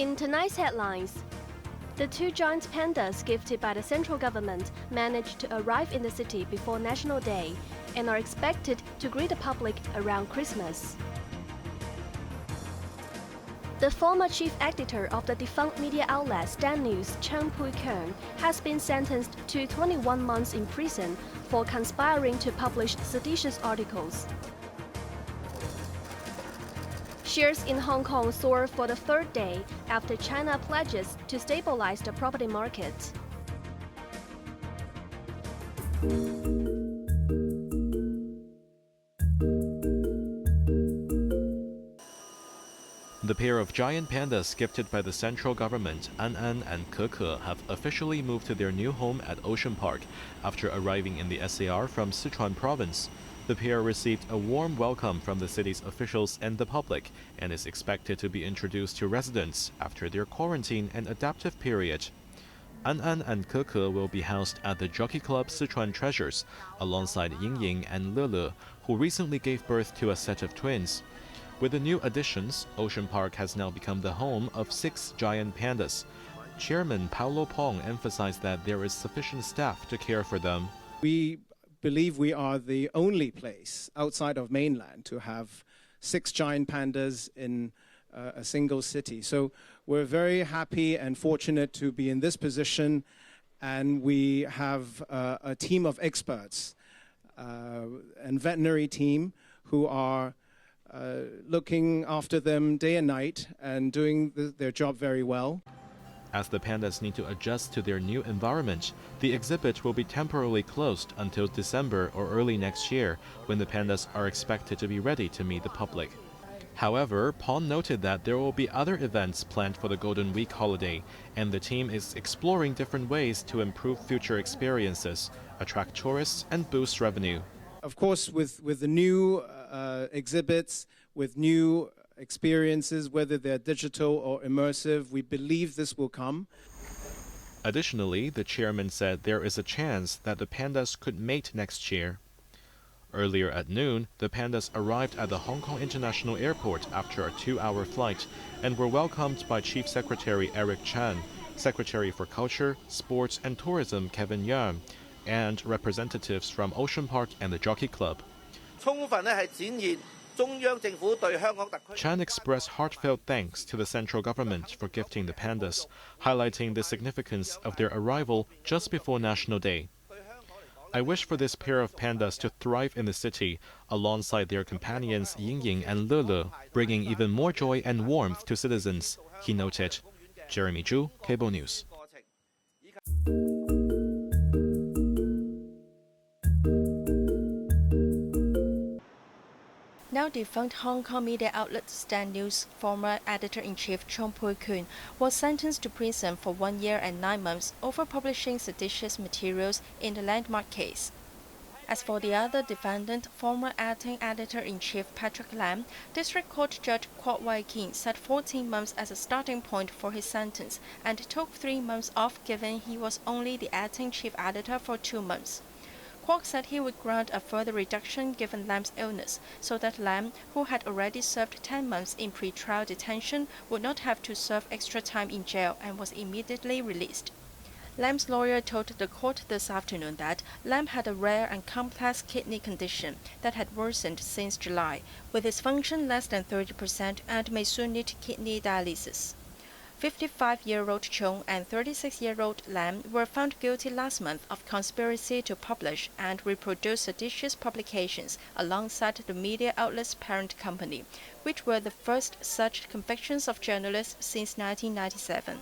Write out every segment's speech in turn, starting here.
In tonight's headlines, the two giant pandas gifted by the central government managed to arrive in the city before National Day and are expected to greet the public around Christmas. The former chief editor of the defunct media outlet Stand News Chung Pui-kuen has been sentenced to 21 months in prison for conspiring to publish seditious articles. Shares in Hong Kong soar for the third day after China pledges to stabilize the property market. The pair of giant pandas gifted by the central government, An and Ke, have officially moved to their new home at Ocean Park after arriving in the SAR from Sichuan province. The pair received a warm welcome from the city's officials and the public and is expected to be introduced to residents after their quarantine and adaptive period. An and Ke will be housed at the Jockey Club Sichuan Treasures alongside Ying and Le, who recently gave birth to a set of twins. With the new additions, Ocean Park has now become the home of 6 giant pandas. Chairman Paulo Pong emphasized that there is sufficient staff to care for them. We believe we are the only place outside of mainland to have 6 giant pandas in a single city. So we're very happy and fortunate to be in this position, and we have a team of experts and veterinary team who are looking after them day and night and doing their job very well. As the pandas need to adjust to their new environment, the exhibit will be temporarily closed until December or early next year, when the pandas are expected to be ready to meet the public. However, Pong noted that there will be other events planned for the Golden Week holiday, and the team is exploring different ways to improve future experiences, attract tourists, and boost revenue. Of course, with the new exhibits, with new experiences, whether they're digital or immersive, we believe this will come. Additionally, the chairman said there is a chance that the pandas could mate next year. Earlier at noon, the pandas arrived at the Hong Kong International Airport after a 2-hour flight and were welcomed by Chief Secretary Eric Chan, Secretary for Culture, Sports and Tourism Kevin Yeung, and representatives from Ocean Park and the Jockey Club. Chan expressed heartfelt thanks to the central government for gifting the pandas, highlighting the significance of their arrival just before National Day. I wish for this pair of pandas to thrive in the city alongside their companions Ying and Le, bringing even more joy and warmth to citizens, he noted. Jeremy Zhu, Cable News. Now defunct Hong Kong media outlet Stand News former editor-in-chief Chung Pui-kuen was sentenced to prison for 1 year and 9 months over publishing seditious materials in the landmark case. As for the other defendant, former acting editor-in-chief Patrick Lam, District Court Judge Kwok Wai-kin set 14 months as a starting point for his sentence and took 3 months off given he was only the acting chief editor for 2 months. Kwok said he would grant a further reduction given Lam's illness, so that Lam, who had already served 10 months in pre-trial detention, would not have to serve extra time in jail and was immediately released. Lam's lawyer told the court this afternoon that Lam had a rare and complex kidney condition that had worsened since July, with its function less than 30% and may soon need kidney dialysis. 55-year-old Chung and 36-year-old Lam were found guilty last month of conspiracy to publish and reproduce seditious publications alongside the media outlet's parent company, which were the first such convictions of journalists since 1997.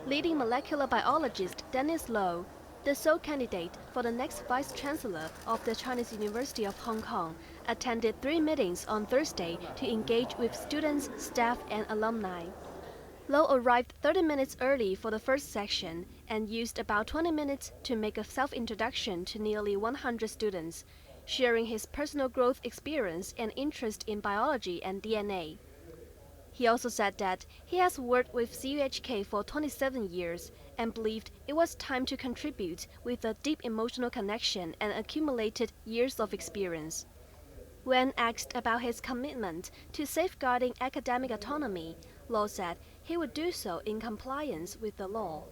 Leading molecular biologist Dennis Low, the sole candidate for the next Vice-Chancellor of the Chinese University of Hong Kong, attended 3 meetings on Thursday to engage with students, staff, and alumni. Low arrived 30 minutes early for the first section and used about 20 minutes to make a self-introduction to nearly 100 students, sharing his personal growth experience and interest in biology and DNA. He also said that he has worked with CUHK for 27 years and believed it was time to contribute with a deep emotional connection and accumulated years of experience. When asked about his commitment to safeguarding academic autonomy, Lo said he would do so in compliance with the law.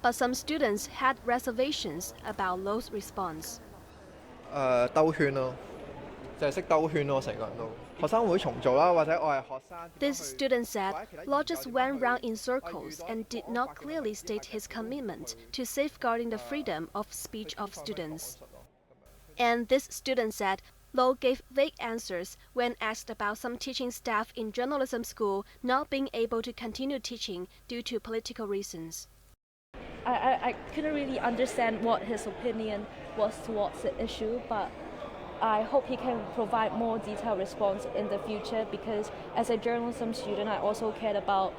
But some students had reservations about Lo's response. 兜圈咯，就係識兜圈咯，成個人都。學生會重做啦，或者我係學生。 This student said Lo just went round in circles and did not clearly state his commitment to safeguarding the freedom of speech of students. And this student said Lo gave vague answers when asked about some teaching staff in journalism school not being able to continue teaching due to political reasons. I couldn't really understand what his opinion was towards the issue, but I hope he can provide more detailed response in the future, because as a journalism student, I also cared about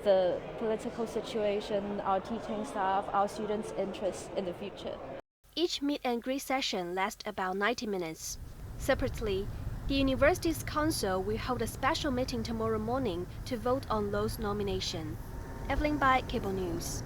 the political situation, our teaching staff, our students' interests in the future. Each meet and greet session lasts about 90 minutes. Separately, the university's council will hold a special meeting tomorrow morning to vote on Lo's nomination. Evelyn Bai, Cable News.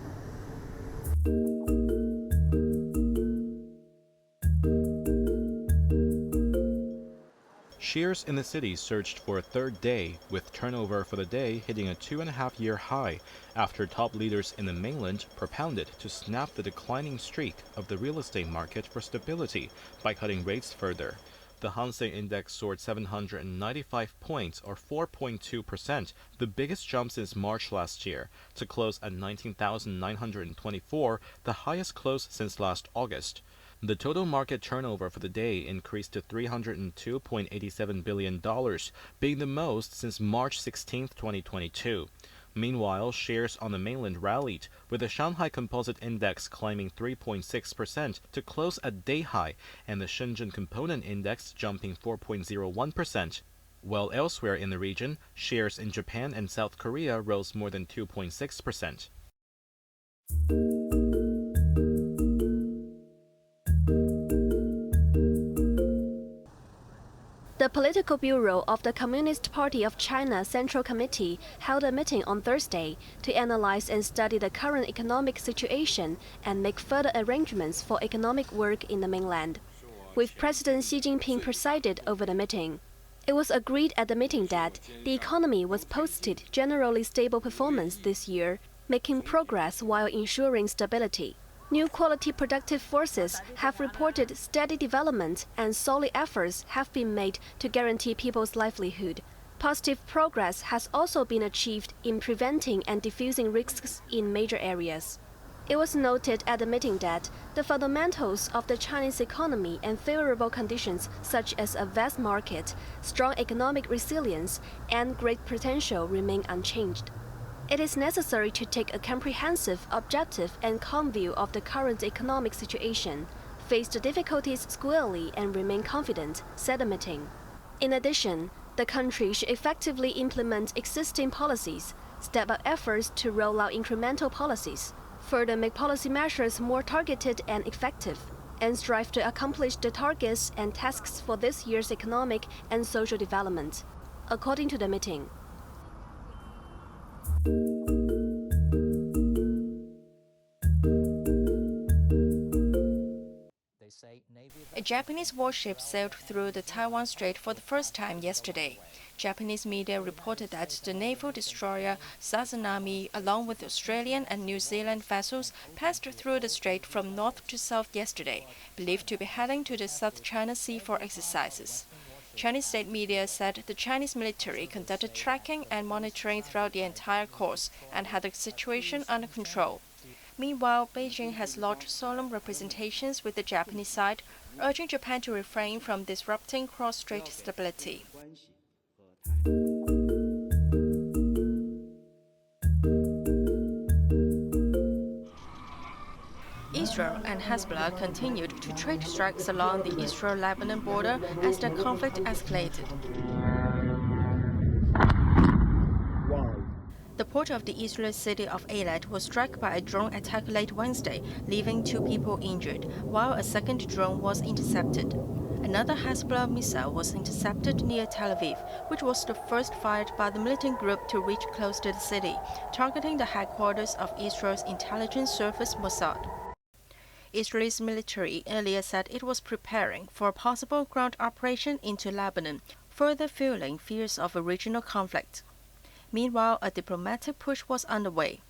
Shares in the city surged for a third day, with turnover for the day hitting a 2.5-year high after top leaders in the mainland propounded to snap the declining streak of the real estate market for stability by cutting rates further. The Hang Seng Index soared 795 points, or 4.2%, the biggest jump since March last year, to close at 19,924, the highest close since last August. The total market turnover for the day increased to $302.87 billion, being the most since March 16, 2022. Meanwhile, shares on the mainland rallied, with the Shanghai Composite Index climbing 3.6% to close at day high, and the Shenzhen Component Index jumping 4.01%. While elsewhere in the region, shares in Japan and South Korea rose more than 2.6%. The Political Bureau of the Communist Party of China Central Committee held a meeting on Thursday to analyze and study the current economic situation and make further arrangements for economic work in the mainland. With President Xi Jinping presided over the meeting. It was agreed at the meeting that the economy was posted generally stable performance this year, making progress while ensuring stability. New quality productive forces have reported steady development and solid efforts have been made to guarantee people's livelihood. Positive progress has also been achieved in preventing and diffusing risks in major areas. It was noted at the meeting that the fundamentals of the Chinese economy and favorable conditions such as a vast market, strong economic resilience, and great potential remain unchanged. It is necessary to take a comprehensive, objective, and calm view of the current economic situation, face the difficulties squarely, and remain confident, said the meeting. In addition, the country should effectively implement existing policies, step up efforts to roll out incremental policies, further make policy measures more targeted and effective, and strive to accomplish the targets and tasks for this year's economic and social development, according to the meeting. A Japanese warship sailed through the Taiwan Strait for the first time yesterday. Japanese media reported that the naval destroyer Sazanami, along with Australian and New Zealand vessels, passed through the strait from north to south yesterday, believed to be heading to the South China Sea for exercises. Chinese state media said the Chinese military conducted tracking and monitoring throughout the entire course and had the situation under control. Meanwhile, Beijing has lodged solemn representations with the Japanese side, urging Japan to refrain from disrupting cross-strait stability. Israel and Hezbollah continued to trade strikes along the Israel-Lebanon border as the conflict escalated. The port of the Israeli city of Eilat was struck by a drone attack late Wednesday, leaving 2 people injured, while a second drone was intercepted. Another Hezbollah missile was intercepted near Tel Aviv, which was the first fired by the militant group to reach close to the city, targeting the headquarters of Israel's intelligence service Mossad. Israel's military earlier said it was preparing for a possible ground operation into Lebanon, further fueling fears of a regional conflict. Meanwhile, a diplomatic push was underway.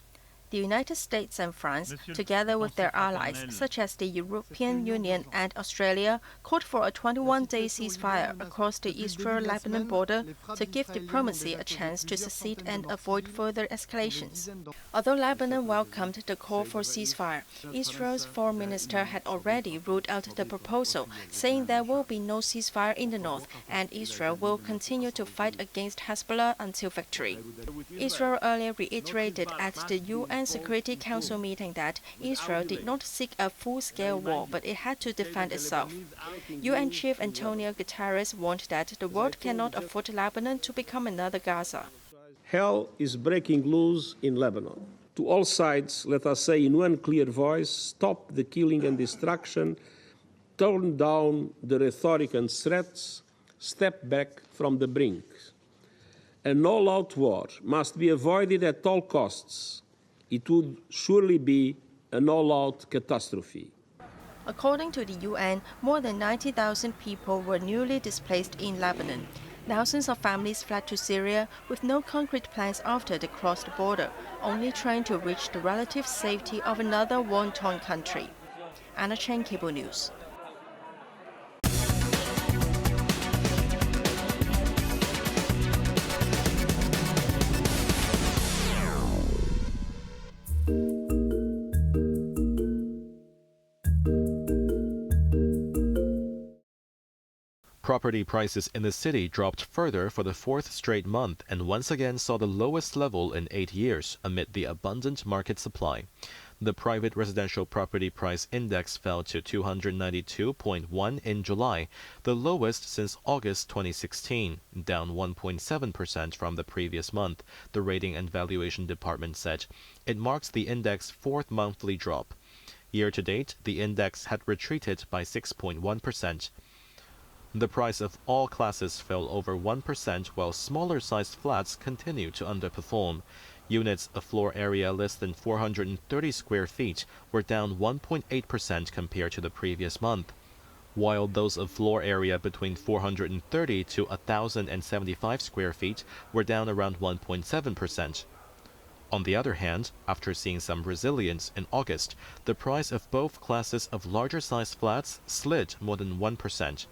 The United States and France, together with their allies such as the European Union and Australia, called for a 21-day ceasefire across the Israel-Lebanon border to give diplomacy a chance to succeed and avoid further escalations. Although Lebanon welcomed the call for ceasefire, Israel's foreign minister had already ruled out the proposal, saying there will be no ceasefire in the north and Israel will continue to fight against Hezbollah until victory. Israel earlier reiterated at the UN Security Council meeting that Israel did not seek a full-scale war, but it had to defend itself. UN Chief Antonio Guterres warned that the world cannot afford Lebanon to become another Gaza. Hell is breaking loose in Lebanon. To all sides, let us say in one clear voice, stop the killing and destruction, tone down the rhetoric and threats, step back from the brink. An all-out war must be avoided at all costs. It would surely be an all-out catastrophe. According to the UN, more than 90,000 people were newly displaced in Lebanon. Thousands of families fled to Syria with no concrete plans after they crossed the border, only trying to reach the relative safety of another war-torn country. Anna Chen, Cable News. Property prices in the city dropped further for the fourth straight month and once again saw the lowest level in 8 years amid the abundant market supply. The private residential property price index fell to 292.1 in July, the lowest since August 2016, down 1.7% from the previous month, the Rating and Valuation Department said. It marks the index's fourth monthly drop. Year to date, the index had retreated by 6.1%. The price of all classes fell over 1%, while smaller-sized flats continue to underperform. Units of floor area less than 430 square feet were down 1.8% compared to the previous month, while those of floor area between 430 to 1,075 square feet were down around 1.7%. On the other hand, after seeing some resilience in August, the price of both classes of larger-sized flats slid more than 1%.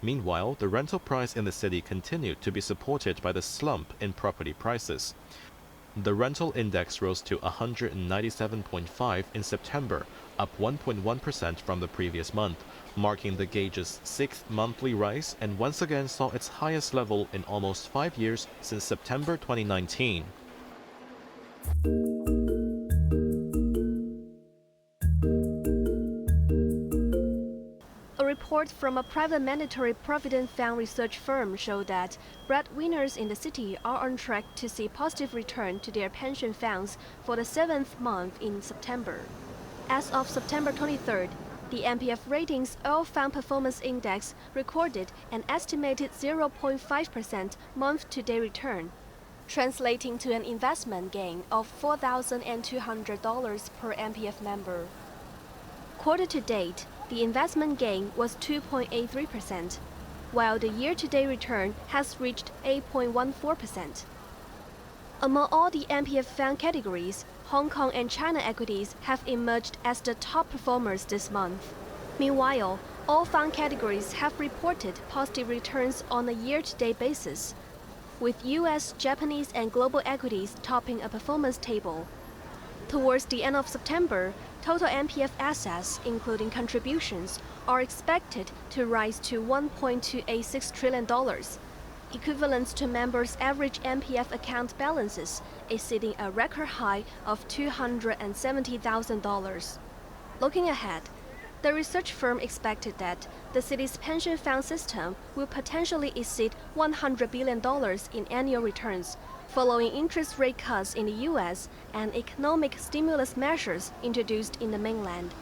Meanwhile, the rental price in the city continued to be supported by the slump in property prices. The rental index rose to 197.5 in September, up 1.1% from the previous month, marking the gauge's sixth monthly rise and once again saw its highest level in almost 5 years since September 2019. A report from a private mandatory provident fund research firm showed that breadwinners in the city are on track to see positive return to their pension funds for the 7th month in September. As of September 23rd, the MPF Ratings Oil Fund Performance Index recorded an estimated 0.5% month-to-date return, translating to an investment gain of $4,200 per MPF member. Quarter to date, the investment gain was 2.83%, while the year-to-date return has reached 8.14%. Among all the MPF fund categories, Hong Kong and China equities have emerged as the top performers this month. Meanwhile, all fund categories have reported positive returns on a year-to-date basis, with US, Japanese, and global equities topping a performance table. Towards the end of September, total MPF assets, including contributions, are expected to rise to $1.286 trillion, equivalent to members' average MPF account balances exceeding a record high of $270,000. Looking ahead, the research firm expected that the city's pension fund system will potentially exceed $100 billion in annual returns, following interest rate cuts in the US and economic stimulus measures introduced in the mainland.